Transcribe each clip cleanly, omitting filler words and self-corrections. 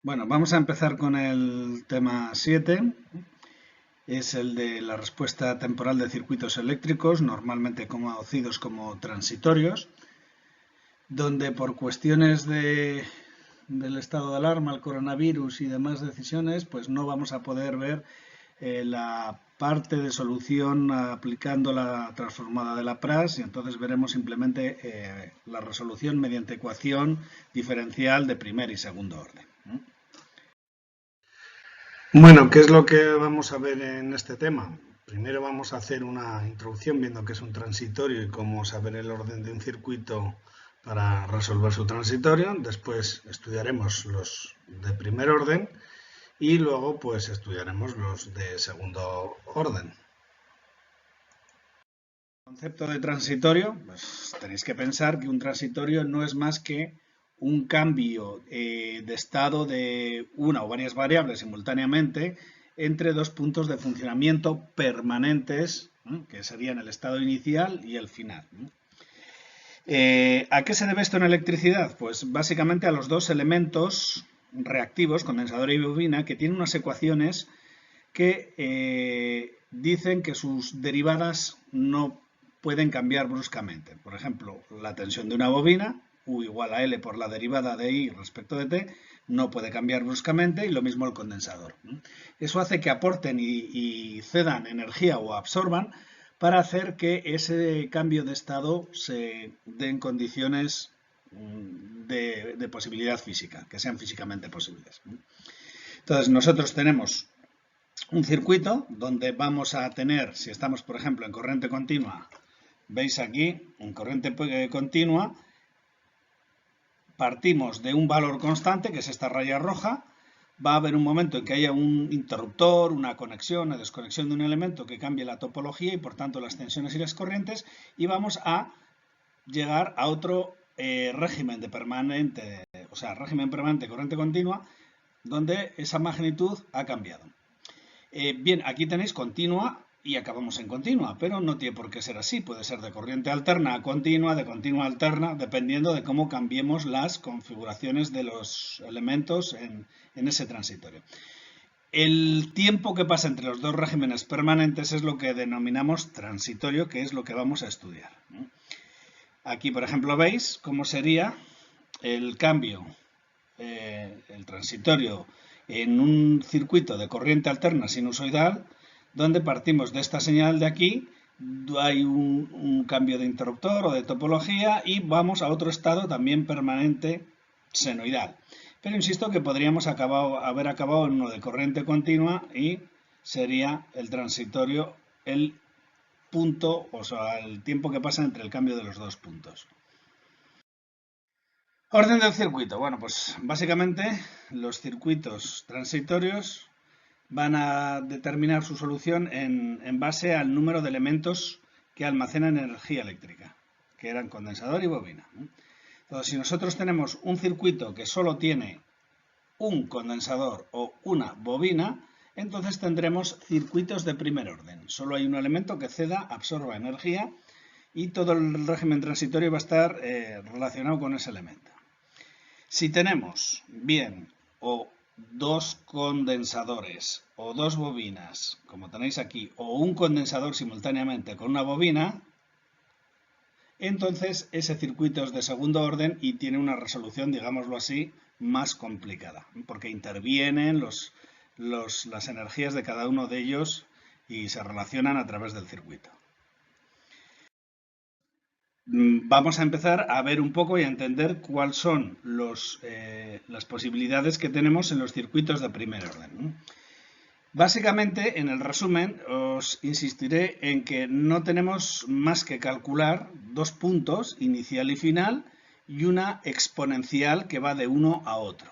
Bueno, vamos a empezar con el tema 7. Es el de la respuesta temporal de circuitos eléctricos, normalmente conocidos como transitorios, donde por cuestiones del estado de alarma, el coronavirus y demás decisiones, pues no vamos a poder ver la parte de solución aplicando la transformada de Laplace, y entonces veremos simplemente la resolución mediante ecuación diferencial de primer y segundo orden. Bueno, ¿qué es lo que vamos a ver en este tema? Primero vamos a hacer una introducción viendo qué es un transitorio y cómo saber el orden de un circuito para resolver su transitorio. Después estudiaremos los de primer orden y luego pues estudiaremos los de segundo orden. El concepto de transitorio, pues tenéis que pensar que un transitorio no es más que un cambio de estado de una o varias variables simultáneamente entre dos puntos de funcionamiento permanentes, que serían el estado inicial y el final. ¿A qué se debe esto en electricidad? Pues básicamente a los dos elementos reactivos, condensador y bobina, que tienen unas ecuaciones que dicen que sus derivadas no pueden cambiar bruscamente. Por ejemplo, la tensión de una bobina, U igual a L por la derivada de I respecto de T, no puede cambiar bruscamente, y lo mismo el condensador. Eso hace que aporten y cedan energía o absorban para hacer que ese cambio de estado se dé en condiciones de posibilidad física, que sean físicamente posibles. Entonces nosotros tenemos un circuito donde vamos a tener, si estamos por ejemplo en corriente continua, veis aquí, en corriente continua, partimos de un valor constante, que es esta raya roja. Va a haber un momento en que haya un interruptor, una conexión, una desconexión de un elemento que cambie la topología y por tanto las tensiones y las corrientes, y vamos a llegar a otro régimen de permanente, o sea, régimen permanente de corriente continua, donde esa magnitud ha cambiado. Bien, aquí tenéis continua y acabamos en continua, pero no tiene por qué ser así. Puede ser de corriente alterna a continua, de continua a alterna, dependiendo de cómo cambiemos las configuraciones de los elementos en ese transitorio. El tiempo que pasa entre los dos regímenes permanentes es lo que denominamos transitorio, que es lo que vamos a estudiar. Aquí, por ejemplo, veis cómo sería el cambio, el transitorio, en un circuito de corriente alterna sinusoidal, donde partimos de esta señal de aquí, hay un cambio de interruptor o de topología y vamos a otro estado también permanente senoidal. Pero insisto que podríamos haber acabado en uno de corriente continua y sería el transitorio el punto, o sea, el tiempo que pasa entre el cambio de los dos puntos. Orden del circuito. Bueno, pues básicamente los circuitos transitorios van a determinar su solución en base al número de elementos que almacenan energía eléctrica, que eran condensador y bobina. Entonces, si nosotros tenemos un circuito que solo tiene un condensador o una bobina, entonces tendremos circuitos de primer orden. Solo hay un elemento que ceda, absorba energía, y todo el régimen transitorio va a estar relacionado con ese elemento. Si tenemos bien o dos condensadores o dos bobinas, como tenéis aquí, o un condensador simultáneamente con una bobina, entonces ese circuito es de segundo orden y tiene una resolución, digámoslo así, más complicada, porque intervienen las energías de cada uno de ellos y se relacionan a través del circuito. Vamos a empezar a ver un poco y a entender cuáles son las posibilidades que tenemos en los circuitos de primer orden. Básicamente, en el resumen, os insistiré en que no tenemos más que calcular dos puntos, inicial y final, y una exponencial que va de uno a otro.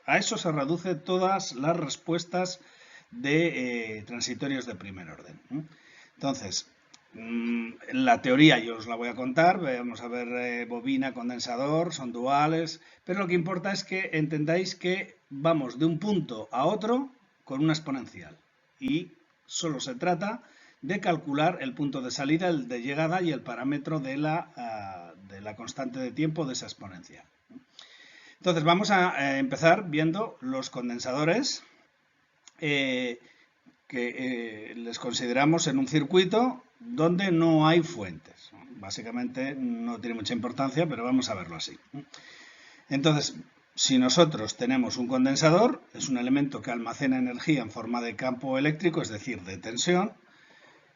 A eso se reducen todas las respuestas de transitorios de primer orden. Entonces, la teoría yo os la voy a contar, vamos a ver bobina, condensador, son duales, pero lo que importa es que entendáis que vamos de un punto a otro con una exponencial y solo se trata de calcular el punto de salida, el de llegada y el parámetro de la constante de tiempo de esa exponencial. Entonces vamos a empezar viendo los condensadores que les consideramos en un circuito donde no hay fuentes. Básicamente no tiene mucha importancia, pero vamos a verlo así. Entonces, si nosotros tenemos un condensador, es un elemento que almacena energía en forma de campo eléctrico, es decir, de tensión,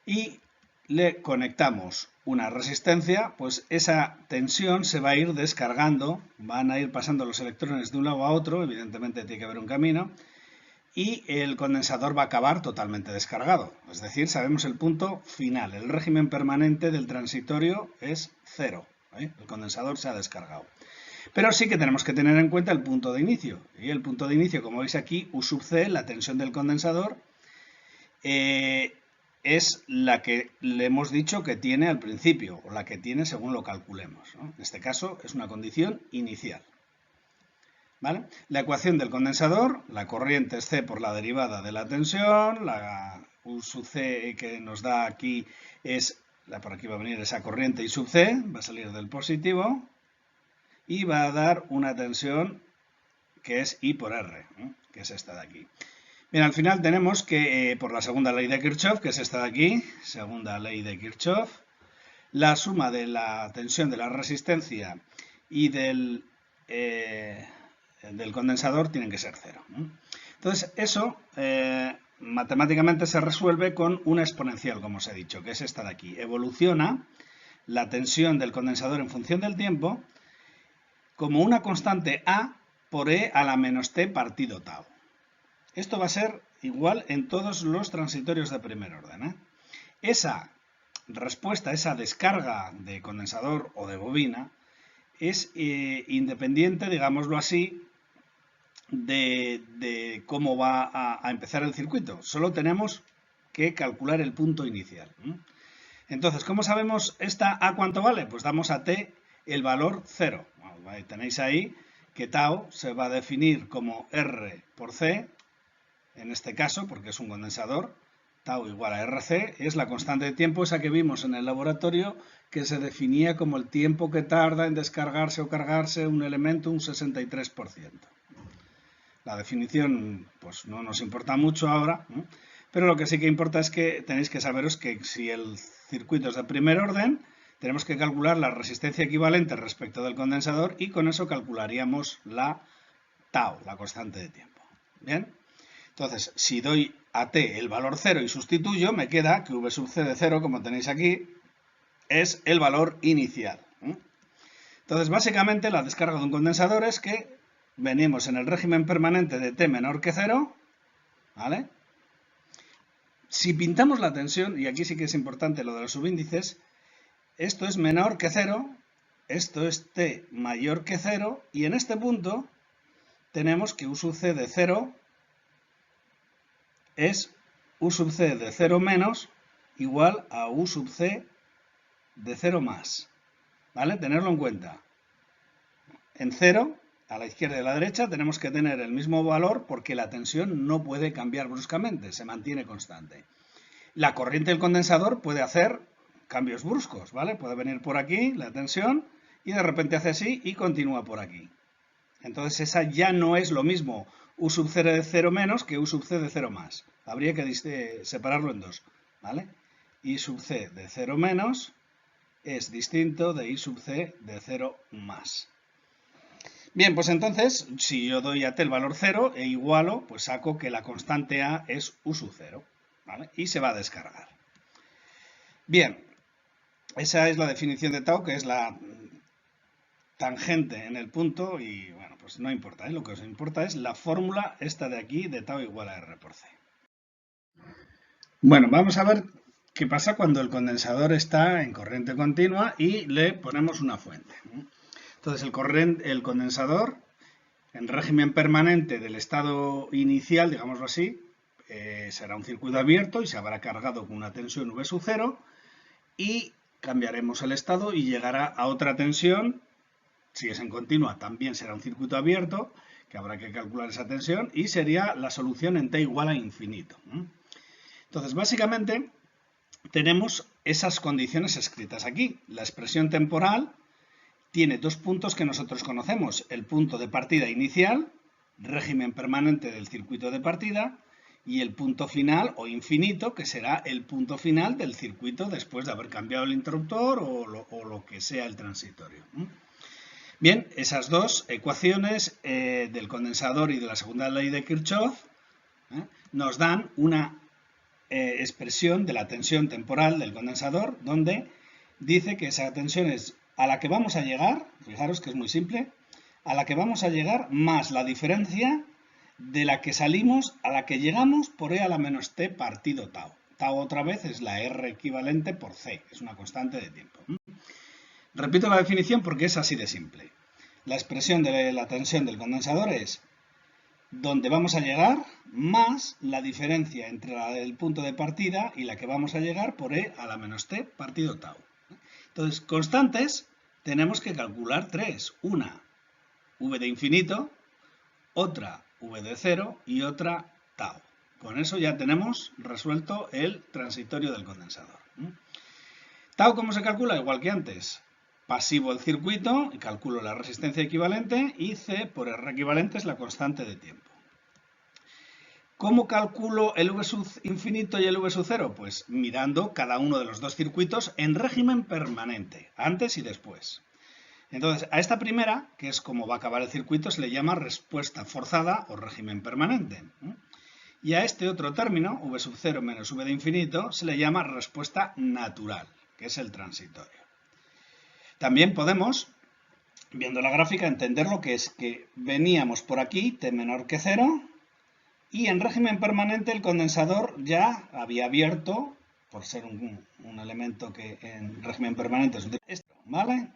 y le conectamos una resistencia, pues esa tensión se va a ir descargando, van a ir pasando los electrones de un lado a otro, evidentemente tiene que haber un camino, y el condensador va a acabar totalmente descargado. Es decir, sabemos el punto final. El régimen permanente del transitorio es cero. El condensador se ha descargado. Pero sí que tenemos que tener en cuenta el punto de inicio. Y el punto de inicio, como veis aquí, U sub C, la tensión del condensador, es la que le hemos dicho que tiene al principio, o la que tiene según lo calculemos, ¿no? En este caso es una condición inicial. ¿Vale? La ecuación del condensador, la corriente es C por la derivada de la tensión, la U sub C que nos da aquí es, por aquí va a venir esa corriente I sub C, va a salir del positivo, y va a dar una tensión que es I por R, ¿no? Que es esta de aquí. Bien, al final tenemos que, por la segunda ley de Kirchhoff, que es esta de aquí, segunda ley de Kirchhoff, la suma de la tensión de la resistencia y del condensador tienen que ser cero. Entonces, eso matemáticamente se resuelve con una exponencial, como os he dicho, que es esta de aquí. Evoluciona la tensión del condensador en función del tiempo como una constante A por E a la menos T partido tau. Esto va a ser igual en todos los transitorios de primer orden. Esa respuesta, esa descarga de condensador o de bobina, es independiente, digámoslo así, de cómo va a empezar el circuito. Solo tenemos que calcular el punto inicial. Entonces, ¿cómo sabemos esta A cuánto vale? Pues damos a T el valor 0. Bueno, tenéis ahí que tau se va a definir como R por C, en este caso, porque es un condensador, tau igual a RC, es la constante de tiempo esa que vimos en el laboratorio, que se definía como el tiempo que tarda en descargarse o cargarse un elemento un 63%. La definición pues no nos importa mucho ahora, ¿no? Pero lo que sí que importa es que tenéis que saberos que si el circuito es de primer orden, tenemos que calcular la resistencia equivalente respecto del condensador y con eso calcularíamos la tau, la constante de tiempo. ¿Bien? Entonces, si doy a T el valor 0 y sustituyo, me queda que V sub C de 0, como tenéis aquí, es el valor inicial. Entonces, básicamente, la descarga de un condensador es que venimos en el régimen permanente de T menor que 0, ¿vale? Si pintamos la tensión, y aquí sí que es importante lo de los subíndices, esto es menor que 0, esto es T mayor que 0, y en este punto tenemos que U sub C de 0 es U sub C de 0 menos igual a U sub C de 0 más. ¿Vale? Tenerlo en cuenta. En 0, a la izquierda y a la derecha, tenemos que tener el mismo valor porque la tensión no puede cambiar bruscamente, se mantiene constante. La corriente del condensador puede hacer cambios bruscos, ¿vale? Puede venir por aquí la tensión y de repente hace así y continúa por aquí. Entonces esa ya no es lo mismo U sub C de 0 menos que U sub C de 0 más. Habría que separarlo en dos, ¿vale? I sub C de 0 menos es distinto de I sub C de 0 más. Bien, pues entonces, si yo doy a T el valor 0 e igualo, pues saco que la constante A es U sub 0, ¿vale? Y se va a descargar. Bien, esa es la definición de tau, que es la tangente en el punto y, bueno, pues no importa, ¿eh? Lo que os importa es la fórmula esta de aquí de tau igual a R por C. Bueno, vamos a ver qué pasa cuando el condensador está en corriente continua y le ponemos una fuente. Entonces el condensador en régimen permanente del estado inicial, digámoslo así, será un circuito abierto y se habrá cargado con una tensión V sub 0 y cambiaremos el estado y llegará a otra tensión. Si es en continua también será un circuito abierto, que habrá que calcular esa tensión y sería la solución en T igual a infinito. Entonces básicamente tenemos esas condiciones escritas aquí. La expresión temporal tiene dos puntos que nosotros conocemos, el punto de partida inicial, régimen permanente del circuito de partida, y el punto final o infinito, que será el punto final del circuito después de haber cambiado el interruptor o lo que sea el transitorio. Bien, esas dos ecuaciones del condensador y de la segunda ley de Kirchhoff nos dan una expresión de la tensión temporal del condensador, donde dice que esa tensión es a la que vamos a llegar, fijaros que es muy simple, a la que vamos a llegar más la diferencia de la que salimos a la que llegamos por E a la menos t partido tau. Tau otra vez es la R equivalente por C, es una constante de tiempo. Repito la definición porque es así de simple. La expresión de la tensión del condensador es donde vamos a llegar más la diferencia entre la del punto de partida y la que vamos a llegar por E a la menos t partido tau. Entonces, constantes tenemos que calcular tres. Una, v de infinito, otra, v de cero y otra, tau. Con eso ya tenemos resuelto el transitorio del condensador. Tau, ¿cómo se calcula? Igual que antes. Pasivo el circuito, y calculo la resistencia equivalente, y C por R equivalente es la constante de tiempo. ¿Cómo calculo el V sub infinito y el V sub cero? Pues mirando cada uno de los dos circuitos en régimen permanente, antes y después. Entonces, a esta primera, que es como va a acabar el circuito, se le llama respuesta forzada o régimen permanente. Y a este otro término, V sub 0 menos V de infinito, se le llama respuesta natural, que es el transitorio. También podemos, viendo la gráfica, entender lo que es que veníamos por aquí, t menor que 0, y en régimen permanente el condensador ya había abierto, por ser un elemento que en régimen permanente es esto, ¿vale?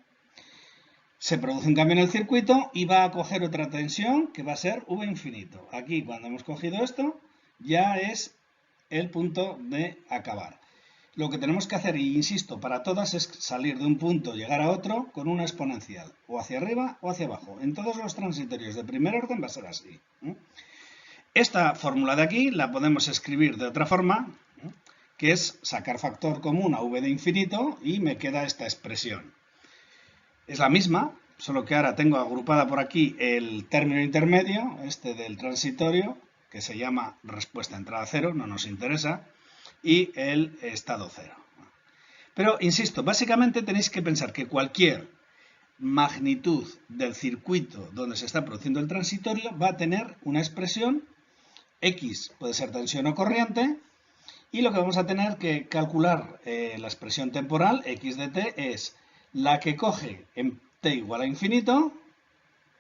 Se produce un cambio en el circuito y va a coger otra tensión que va a ser V infinito. Aquí, cuando hemos cogido esto, ya es el punto de acabar. Lo que tenemos que hacer, y insisto, para todas es salir de un punto, llegar a otro con una exponencial, o hacia arriba o hacia abajo. En todos los transitorios de primer orden va a ser así. Esta fórmula de aquí la podemos escribir de otra forma, que es sacar factor común a V de infinito y me queda esta expresión. Es la misma, solo que ahora tengo agrupada por aquí el término intermedio, este del transitorio, que se llama respuesta entrada cero, no nos interesa, y el estado cero. Pero, insisto, básicamente tenéis que pensar que cualquier magnitud del circuito donde se está produciendo el transitorio va a tener una expresión, X puede ser tensión o corriente, y lo que vamos a tener que calcular la expresión temporal, X de t, es la que coge en t igual a infinito,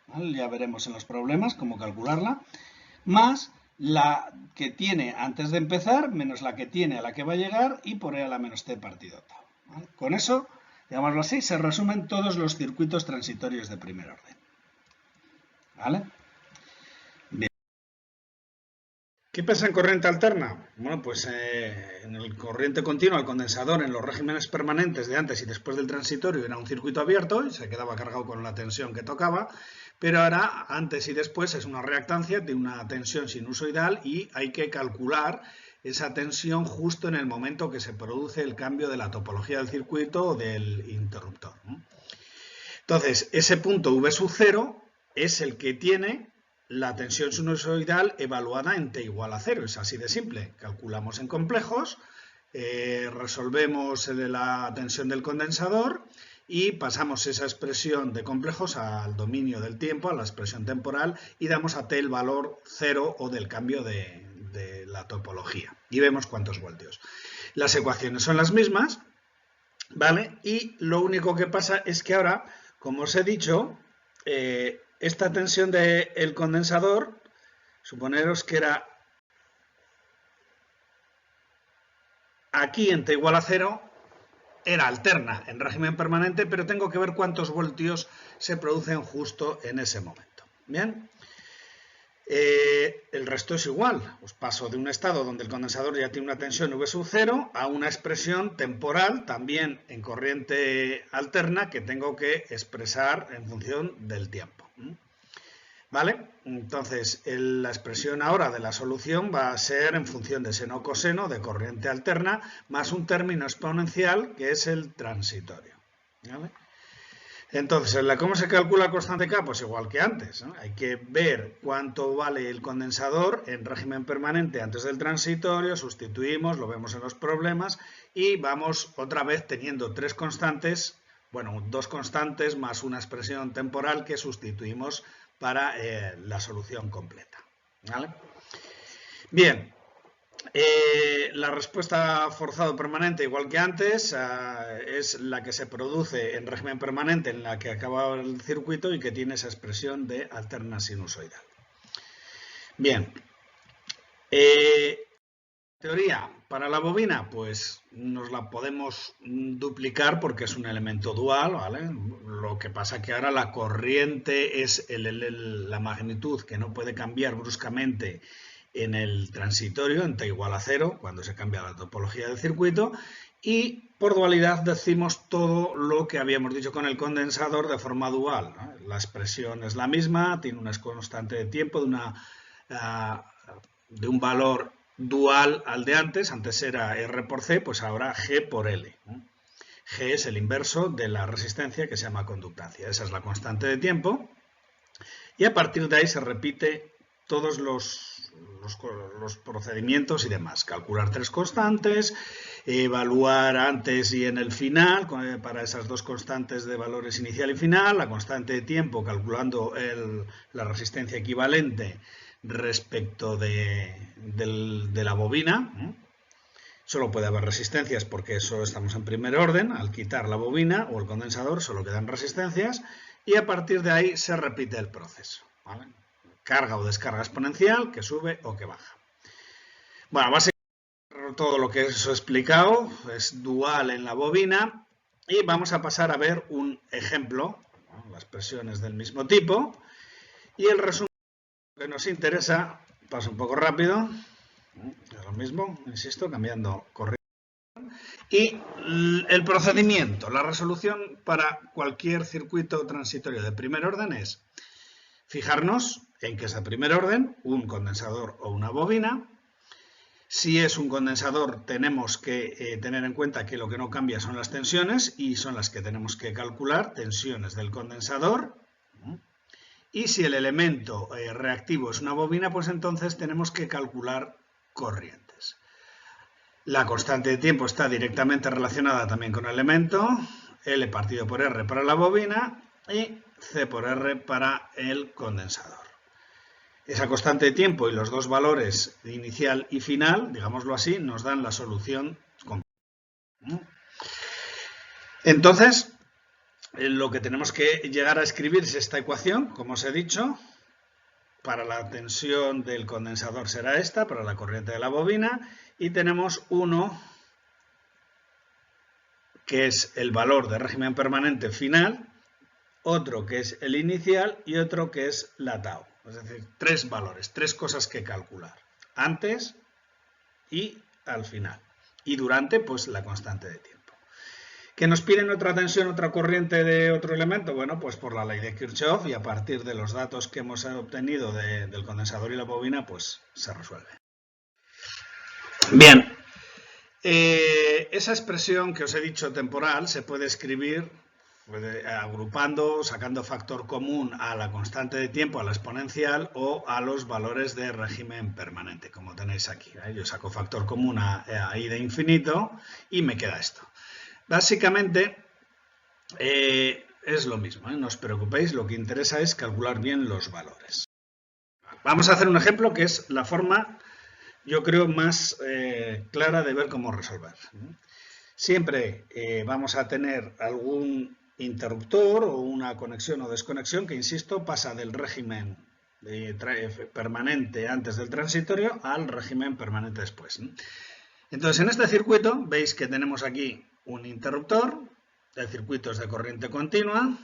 ¿vale? Ya veremos en los problemas cómo calcularla, más la que tiene antes de empezar, menos la que tiene a la que va a llegar, y por E a la menos t partido tau. ¿Vale? Con eso, digámoslo así, se resumen todos los circuitos transitorios de primer orden. ¿Vale? Bien. ¿Qué pasa en corriente alterna? Bueno, pues en el corriente continua, el condensador en los regímenes permanentes de antes y después del transitorio era un circuito abierto y se quedaba cargado con la tensión que tocaba, pero ahora antes y después es una reactancia de una tensión sinusoidal y hay que calcular esa tensión justo en el momento que se produce el cambio de la topología del circuito o del interruptor. Entonces, ese punto V sub 0 es el que tiene la tensión sinusoidal evaluada en t igual a 0, es así de simple. Calculamos en complejos, resolvemos la tensión del condensador y pasamos esa expresión de complejos al dominio del tiempo, a la expresión temporal, y damos a t el valor 0 o del cambio de la topología. Y vemos cuántos voltios. Las ecuaciones son las mismas, ¿vale? Y lo único que pasa es que ahora, como os he dicho, esta tensión del condensador, suponeros que era aquí en t igual a 0, era alterna en régimen permanente, pero tengo que ver cuántos voltios se producen justo en ese momento. Bien, el resto es igual. Os paso de un estado donde el condensador ya tiene una tensión V sub 0 a una expresión temporal también en corriente alterna que tengo que expresar en función del tiempo. ¿Vale? Entonces, la expresión ahora de la solución va a ser en función de seno o coseno de corriente alterna más un término exponencial que es el transitorio. ¿Vale? Entonces, ¿cómo se calcula el constante K? Pues igual que antes, ¿no? Hay que ver cuánto vale el condensador en régimen permanente antes del transitorio, sustituimos, lo vemos en los problemas y vamos otra vez teniendo tres constantes, bueno, dos constantes más una expresión temporal que sustituimos para la solución completa, ¿vale? Bien. La respuesta forzado permanente, igual que antes, es la que se produce en régimen permanente en la que acaba el circuito y que tiene esa expresión de alterna sinusoidal. Bien. Teoría para la bobina, pues nos la podemos duplicar porque es un elemento dual, ¿vale? Lo que pasa que ahora la corriente es la magnitud que no puede cambiar bruscamente en el transitorio en t igual a 0 cuando se cambia la topología del circuito, y por dualidad decimos todo lo que habíamos dicho con el condensador de forma dual, ¿no? La expresión es la misma, tiene una constante de tiempo de un valor dual al de antes era R por C, pues ahora G por L, ¿no? G es el inverso de la resistencia que se llama conductancia, esa es la constante de tiempo, y a partir de ahí se repite todos los procedimientos y demás. Calcular tres constantes, evaluar antes y en el final para esas dos constantes de valores inicial y final, la constante de tiempo calculando la resistencia equivalente respecto de la bobina. Solo puede haber resistencias porque solo estamos en primer orden. Al quitar la bobina o el condensador solo quedan resistencias y a partir de ahí se repite el proceso, ¿vale? Carga o descarga exponencial que sube o que baja. Bueno, básicamente todo lo que os he explicado es dual en la bobina y vamos a pasar a ver un ejemplo, ¿no? Las presiones del mismo tipo y el resumen que nos interesa, paso un poco rápido, es lo mismo, insisto, cambiando corriente. Y el procedimiento, la resolución para cualquier circuito transitorio de primer orden es fijarnos en que es de primer orden, un condensador o una bobina. Si es un condensador tenemos que tener en cuenta que lo que no cambia son las tensiones y son las que tenemos que calcular, tensiones del condensador. Y si el elemento reactivo es una bobina, pues entonces tenemos que calcular corrientes. La constante de tiempo está directamente relacionada también con el elemento, L partido por R para la bobina y C por R para el condensador. Esa constante de tiempo y los dos valores inicial y final, digámoslo así, nos dan la solución completa. Entonces, lo que tenemos que llegar a escribir es esta ecuación, como os he dicho. Para la tensión del condensador será esta, para la corriente de la bobina, y tenemos uno que es el valor de régimen permanente final, otro que es el inicial y otro que es la tau. Es decir, tres valores, tres cosas que calcular. Antes y al final. Y durante, pues la constante de tiempo. ¿Que nos piden otra tensión, otra corriente de otro elemento? Bueno, pues por la ley de Kirchhoff y a partir de los datos que hemos obtenido del condensador y la bobina, pues se resuelve. Bien. Esa expresión que os he dicho temporal se puede escribir agrupando, sacando factor común a la constante de tiempo, a la exponencial o a los valores de régimen permanente, como tenéis aquí. Yo saco factor común a I de infinito y me queda esto. Básicamente es lo mismo, no os preocupéis, lo que interesa es calcular bien los valores. Vamos a hacer un ejemplo que es la forma, yo creo, más clara de ver cómo resolver. Siempre vamos a tener algún interruptor o una conexión o desconexión que, insisto, pasa del régimen permanente antes del transitorio al régimen permanente después. Entonces, en este circuito veis que tenemos aquí un interruptor, el circuito es de corriente continua,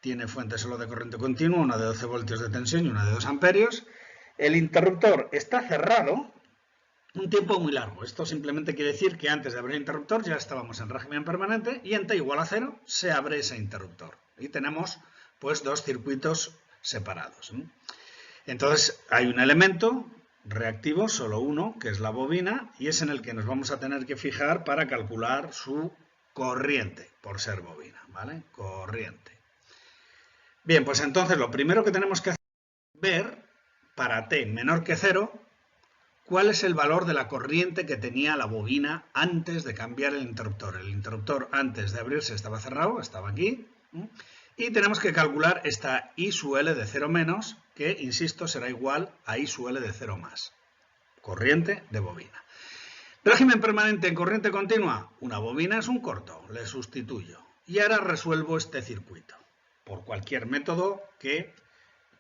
tiene fuente solo de corriente continua, una de 12 voltios de tensión y una de 2 amperios. El interruptor está cerrado un tiempo muy largo. Esto simplemente quiere decir que antes de abrir el interruptor ya estábamos en régimen permanente y en t igual a 0 se abre ese interruptor. Y tenemos pues dos circuitos separados. Entonces hay un elemento reactivo, solo uno, que es la bobina, y es en el que nos vamos a tener que fijar para calcular su corriente, por ser bobina, ¿vale? Corriente. Bien, pues entonces lo primero que tenemos que hacer es ver, para t menor que 0, cuál es el valor de la corriente que tenía la bobina antes de cambiar el interruptor. El interruptor antes de abrirse estaba cerrado, estaba aquí. Y tenemos que calcular esta I sub L de 0 menos, que, insisto, será igual a I sub L de 0 más. Corriente de bobina. Régimen permanente en corriente continua. Una bobina es un corto, le sustituyo. Y ahora resuelvo este circuito, por cualquier método que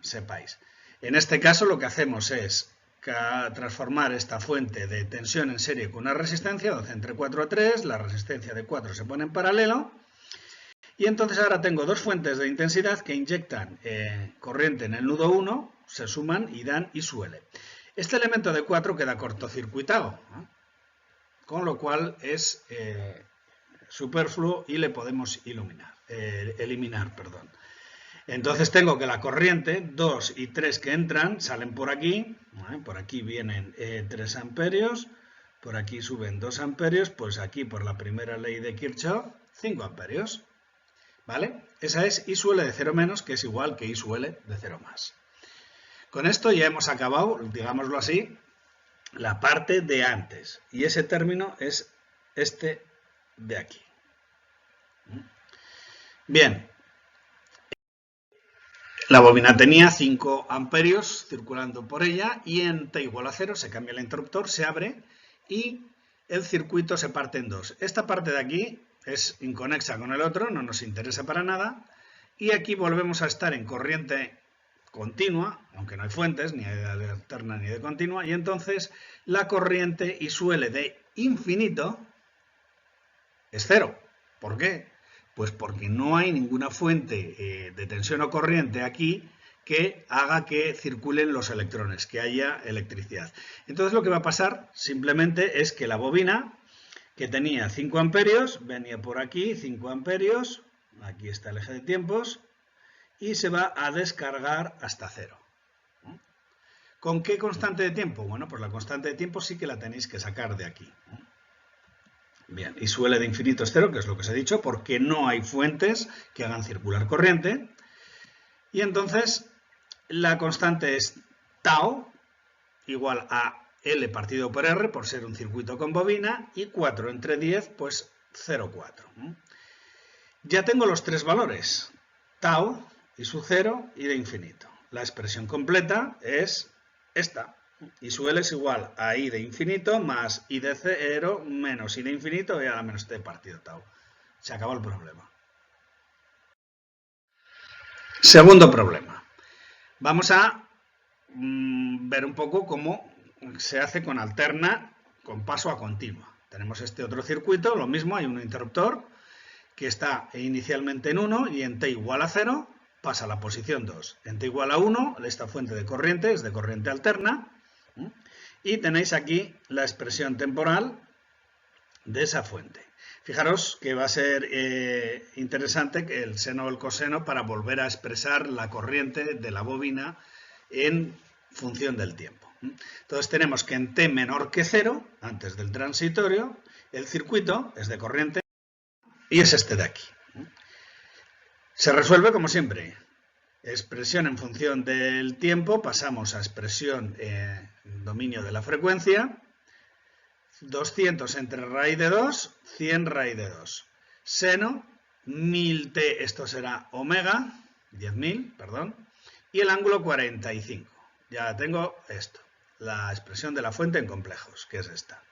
sepáis. En este caso lo que hacemos es transformar esta fuente de tensión en serie con una resistencia, 12 entre 4 a 3, la resistencia de 4 se pone en paralelo, y entonces ahora tengo dos fuentes de intensidad que inyectan corriente en el nudo 1, se suman y dan I sub L. Este elemento de 4 queda cortocircuitado, ¿no? Con lo cual es superfluo y le podemos eliminar. Entonces tengo que la corriente 2 y 3 que entran salen por aquí, ¿vale? Por aquí vienen 3 amperios, por aquí suben 2 amperios, pues aquí por la primera ley de Kirchhoff 5 amperios, ¿vale? Esa es I sub L de 0 menos, que es igual que I sub L de 0 más. Con esto ya hemos acabado, digámoslo así, la parte de antes, y ese término es este de aquí. Bien, la bobina tenía 5 amperios circulando por ella y en t igual a 0 se cambia el interruptor, se abre y el circuito se parte en dos. Esta parte de aquí es inconexa con el otro, no nos interesa para nada, y aquí volvemos a estar en corriente continua, aunque no hay fuentes, ni de alterna ni de continua, y entonces la corriente I sub L de infinito es 0. ¿Por qué? Pues porque no hay ninguna fuente de tensión o corriente aquí que haga que circulen los electrones, que haya electricidad. Entonces lo que va a pasar simplemente es que la bobina, que tenía 5 amperios, venía por aquí, 5 amperios, aquí está el eje de tiempos, y se va a descargar hasta 0. ¿Con qué constante de tiempo? Bueno, pues la constante de tiempo sí que la tenéis que sacar de aquí. Bien, I sub L de infinito es 0, que es lo que os he dicho, porque no hay fuentes que hagan circular corriente. Y entonces la constante es tau, igual a L partido por R, por ser un circuito con bobina, y 4 entre 10, pues 0,4. Ya tengo los tres valores, tau, I sub 0 y de infinito. La expresión completa es esta. I sub L es igual a I de infinito más I de 0 menos I de infinito y a la menos t partido tau. Se acabó el problema. Segundo problema. Vamos a ver un poco cómo se hace con alterna con paso a continua. Tenemos este otro circuito, lo mismo, hay un interruptor que está inicialmente en 1 y en t igual a 0 pasa a la posición 2. En t igual a 1, esta fuente de corriente es de corriente alterna. Y tenéis aquí la expresión temporal de esa fuente. Fijaros que va a ser interesante el seno o el coseno para volver a expresar la corriente de la bobina en función del tiempo. Entonces tenemos que en t menor que 0, antes del transitorio, el circuito es de corriente y es este de aquí. Se resuelve como siempre. Expresión en función del tiempo, pasamos a expresión en dominio de la frecuencia. 200 entre raíz de 2, 100 raíz de 2. Seno, 1000t, esto será omega, 10.000, perdón, y el ángulo 45. Ya tengo esto, la expresión de la fuente en complejos, que es esta.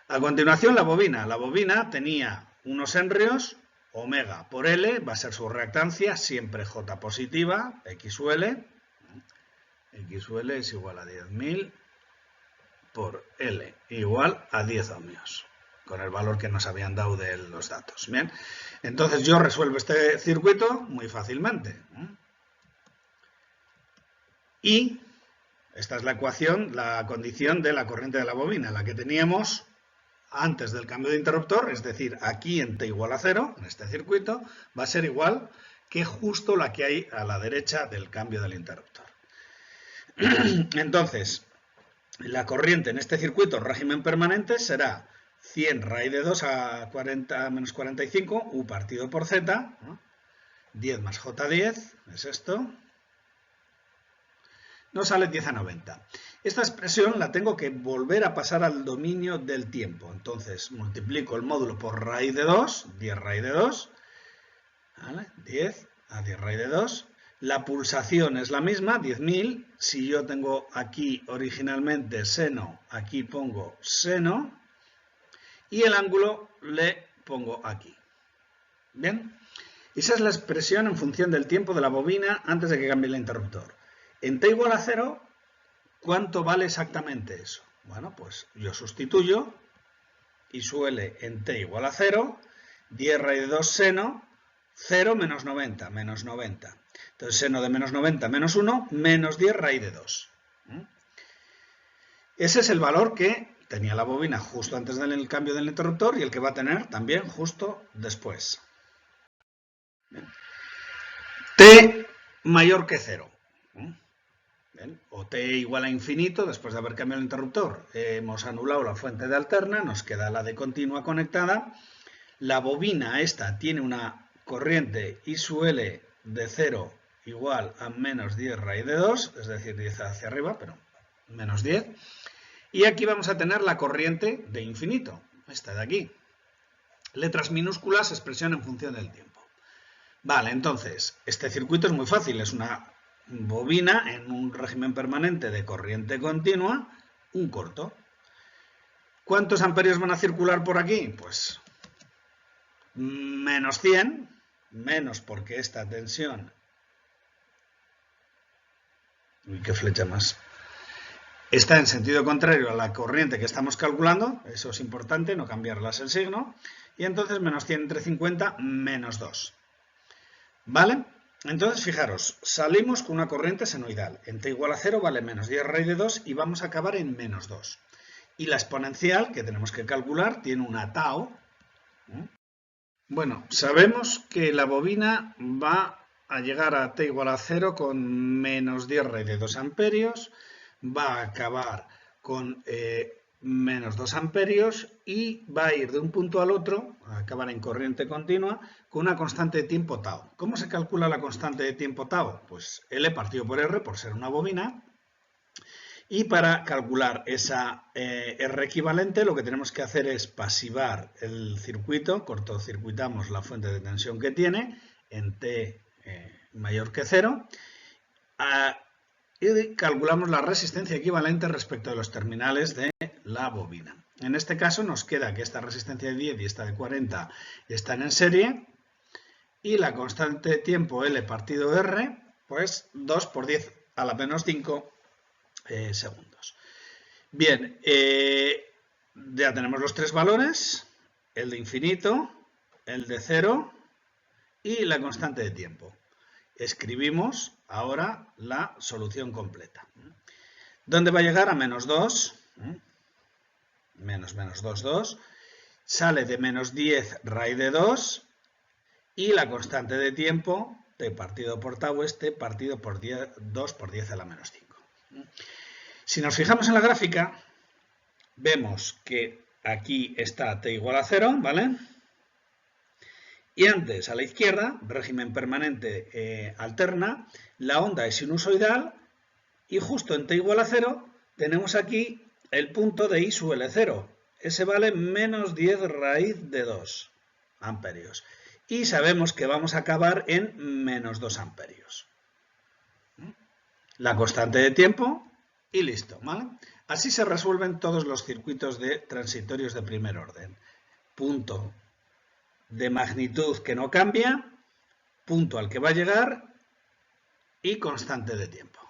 A continuación, la bobina. La bobina tenía unos henrios, omega por L, va a ser su reactancia, siempre J positiva, X sub L. X sub L es igual a 10.000 por L, igual a 10 ohmios, con el valor que nos habían dado de los datos. Bien, entonces yo resuelvo este circuito muy fácilmente. Y esta es la ecuación, la condición de la corriente de la bobina, la que teníamos antes del cambio de interruptor, es decir, aquí en t igual a 0, en este circuito, va a ser igual que justo la que hay a la derecha del cambio del interruptor. Entonces, la corriente en este circuito régimen permanente será 100 raíz de 2 a 40 menos 45, u partido por z, ¿no? 10 más j10, es esto. Nos sale 10 a 90. Esta expresión la tengo que volver a pasar al dominio del tiempo. Entonces multiplico el módulo por raíz de 2, 10 raíz de 2, ¿vale? 10 a 10 raíz de 2. La pulsación es la misma, 10.000. Si yo tengo aquí originalmente seno, aquí pongo seno. Y el ángulo le pongo aquí. ¿Bien? Esa es la expresión en función del tiempo de la bobina antes de que cambie el interruptor. En t igual a 0, ¿cuánto vale exactamente eso? Bueno, pues yo sustituyo y suele en t igual a 0, 10 raíz de 2 seno, 0 menos 90, menos 90. Entonces seno de menos 90 menos 1, menos 10 raíz de 2. Ese es el valor que tenía la bobina justo antes del cambio del interruptor y el que va a tener también justo después. Bien. T mayor que 0. Bien. O t igual a infinito, después de haber cambiado el interruptor, hemos anulado la fuente de alterna, nos queda la de continua conectada. La bobina esta tiene una corriente I sub L de 0 igual a menos 10 raíz de 2, es decir, 10 hacia arriba, pero menos 10. Y aquí vamos a tener la corriente de infinito, esta de aquí. Letras minúsculas, expresión en función del tiempo. Vale, entonces, este circuito es muy fácil, es una bobina en un régimen permanente de corriente continua, un corto. ¿Cuántos amperios van a circular por aquí? Pues menos 100, menos porque esta tensión... Uy, qué flecha más... Está en sentido contrario a la corriente que estamos calculando, eso es importante, no cambiarlas el signo, y entonces menos 100 entre 50, menos 2. ¿Vale? Entonces, fijaros, salimos con una corriente senoidal. En t igual a 0 vale menos 10 raíz de 2 y vamos a acabar en menos 2. Y la exponencial que tenemos que calcular tiene una tau. Bueno, sabemos que la bobina va a llegar a t igual a 0 con menos 10 raíz de 2 amperios, va a acabar con menos 2 amperios y va a ir de un punto al otro, a acabar en corriente continua, con una constante de tiempo tau. ¿Cómo se calcula la constante de tiempo tau? Pues L partido por R, por ser una bobina. Y para calcular esa R equivalente, lo que tenemos que hacer es pasivar el circuito, cortocircuitamos la fuente de tensión que tiene, en T mayor que 0, y calculamos la resistencia equivalente respecto de los terminales de la bobina. En este caso nos queda que esta resistencia de 10 y esta de 40 están en serie y la constante de tiempo L partido R, pues 2 por 10 a la menos 5 segundos. Bien, ya tenemos los tres valores, el de infinito, el de 0 y la constante de tiempo. Escribimos ahora la solución completa. ¿Dónde va a llegar? A menos 2. Menos 2, 2. Sale de menos 10 raíz de 2. Y la constante de tiempo, t partido por tau, es t partido por 2 por 10 a la menos 5. Si nos fijamos en la gráfica, vemos que aquí está t igual a 0, ¿vale? Y antes, a la izquierda, régimen permanente alterna, la onda es sinusoidal y justo en t igual a 0 tenemos aquí el punto de I sub L0. Ese vale menos 10 raíz de 2 amperios. Y sabemos que vamos a acabar en menos 2 amperios. La constante de tiempo y listo, ¿vale? Así se resuelven todos los circuitos de transitorios de primer orden. Punto de magnitud que no cambia, punto al que va a llegar y constante de tiempo.